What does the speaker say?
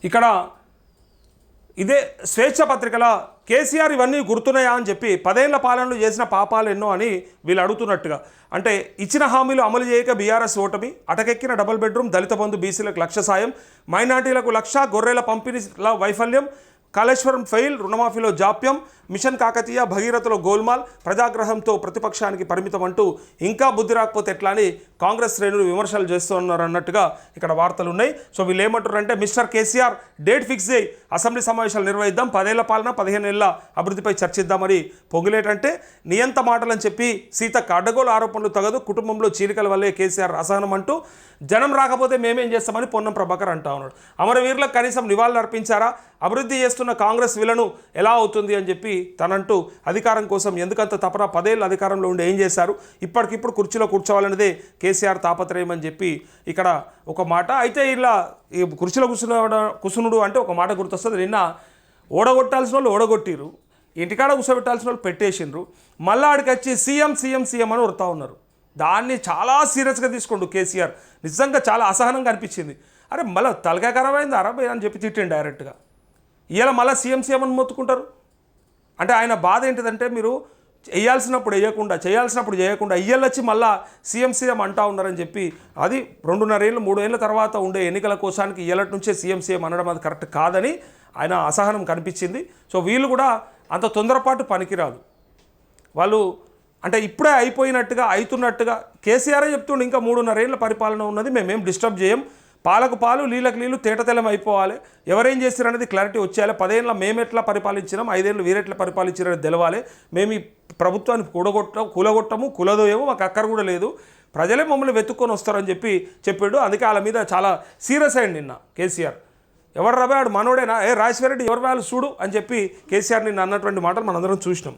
ఇక్కడ ఇదే స్వేచ్ఛ పత్రికల కేసీఆర్ ఇవన్నీ గుర్తున్నాయా అని చెప్పి 10 ఏళ్ల పాలనలో చేసిన పాపాలు ఎన్నో అని వీళ్ళు అడుగుతున్నట్టుగా. అంటే ఇచ్చిన హామీలు అమలు చేయక బీఆర్ఎస్ ఓటమి, అటకెక్కిన డబుల్ బెడ్రూమ్, దళిత బంధు, బీసీలకు 1,00,000 సాయం, మైనార్టీలకు 1,00,000, గొర్రెల పంపిణీల వైఫల్యం, కాళేశ్వరం ఫెయిల్, రుణమాఫీలో జాప్యం, మిషన్ కాకతీయ, భగీరథలో గోల్మాల్, ప్రజాగ్రహంతో ప్రతిపక్షానికి పరిమితం అంటూ ఇంకా బుద్ధి రాకపోతే ఎట్లా అని కాంగ్రెస్ శ్రేణులు విమర్శలు చేస్తున్నారు అన్నట్టుగా ఇక్కడ వార్తలు ఉన్నాయి. సో వీళ్ళు ఏమంటారంటే, మిస్టర్ కేసీఆర్ డేట్ ఫిక్స్ చేయి, అసెంబ్లీ సమావేశాలు నిర్వహిద్దాం, 10 ఏళ్ల పాలన 15 ఏళ్ల అభివృద్ధిపై చర్చిద్దామని పొంగులేటంటే నియంత మాటలని చెప్పి సీతక్క అడ్డగోలు ఆరోపణలు తగదు, కుటుంబంలో చీలికల వల్లే కేసీఆర్ అసహనం అంటూ జనం రాకపోతే మేమేం చేస్తామని పొన్నం ప్రభాకర్ అంటా ఉన్నాడు. అమరవీరులకు కనీసం నివాళులు అర్పించారా? అభివృద్ధి చేస్తున్న కాంగ్రెస్ విలను ఎలా అవుతుంది అని చెప్పి తనంటూ అధికారం కోసం ఎందుకంత తపన, 10 ఏళ్ళు అధికారంలో ఉండి ఏం చేశారు, ఇప్పటికిప్పుడు కుర్చీలో కూర్చోవాలనేదే కేసీఆర్ తాపత్రయం అని చెప్పి ఇక్కడ ఒక మాట. అయితే ఇలా ఈ కుర్చీలో కుసునుడు అంటే ఒక మాట గుర్తొస్తుంది. నిన్న ఓడగొట్టాల్సిన వాళ్ళు ఓడగొట్టిరు, ఇంటికాడ కూర్చోబెట్టాల్సిన వాళ్ళు పెట్టేసిండ్రు, మళ్ళీ ఆడికి వచ్చి సీఎం సీఎం సీఎం అని వరుతా ఉన్నారు. దాన్ని చాలా సీరియస్గా తీసుకోండు కేసీఆర్. నిజంగా చాలా అసహనంగా అనిపించింది. అరే మళ్ళీ తలకాయ ఖరాబ్ అయింది అరబై అని చెప్పి తిట్టిండు డైరెక్ట్గా. ఇలా మళ్ళీ సీఎం సీఎం అని మొత్తుకుంటారు. అంటే ఆయన బాధ ఏంటిదంటే, మీరు వేయాల్సినప్పుడు వేయకుండా, చేయాల్సినప్పుడు చేయకుండా ఇయ్యలొచ్చి మళ్ళీ సీఎం సీఎం అంటా ఉన్నారని చెప్పి, అది 2.5 ఏళ్ళు 3 ఏళ్ళ తర్వాత ఉండే ఎన్నికల కోసానికి ఇయ్యలటి నుంచే సీఎం సీఎం అనడం అది కరెక్ట్ కాదని ఆయన అసహనం కనిపించింది. సో వీళ్ళు కూడా అంత తొందరపాటు పనికిరాదు. వాళ్ళు అంటే ఇప్పుడే అయిపోయినట్టుగా అవుతున్నట్టుగా కేసీఆరే చెప్తుండే ఇంకా 3.5 ఏళ్ళ పరిపాలన ఉన్నది, మేమేం డిస్టర్బ్ చేయం, పాలకు పాలు నీళ్ళకు నీళ్ళు తేటతెల్లం అయిపోవాలి, ఎవరేం చేస్తారు అనేది క్లారిటీ వచ్చేయాలి, 10 ఏళ్ళ మేము ఎట్లా పరిపాలించినాం, 5 ఏళ్ళు వీరెట్లా పరిపాలించారని తెలవాలి, మేము ఈ ప్రభుత్వాన్ని కూలగొట్టము, కులదోయము, మాకు అక్కర కూడా లేదు, ప్రజలే మమ్మల్ని వెతుక్కొని వస్తారని చెప్పాడు. అందుకే వాళ్ళ మీద చాలా సీరియస్ అయ్యండి నిన్న కేసీఆర్. ఎవరు రాబాడు మనోడేనా, రాజశేఖర రెడ్డి ఎవరు వాళ్ళు చూడు అని చెప్పి కేసీఆర్ నిన్న అన్నటువంటి మాటలు మనందరం చూసినాం.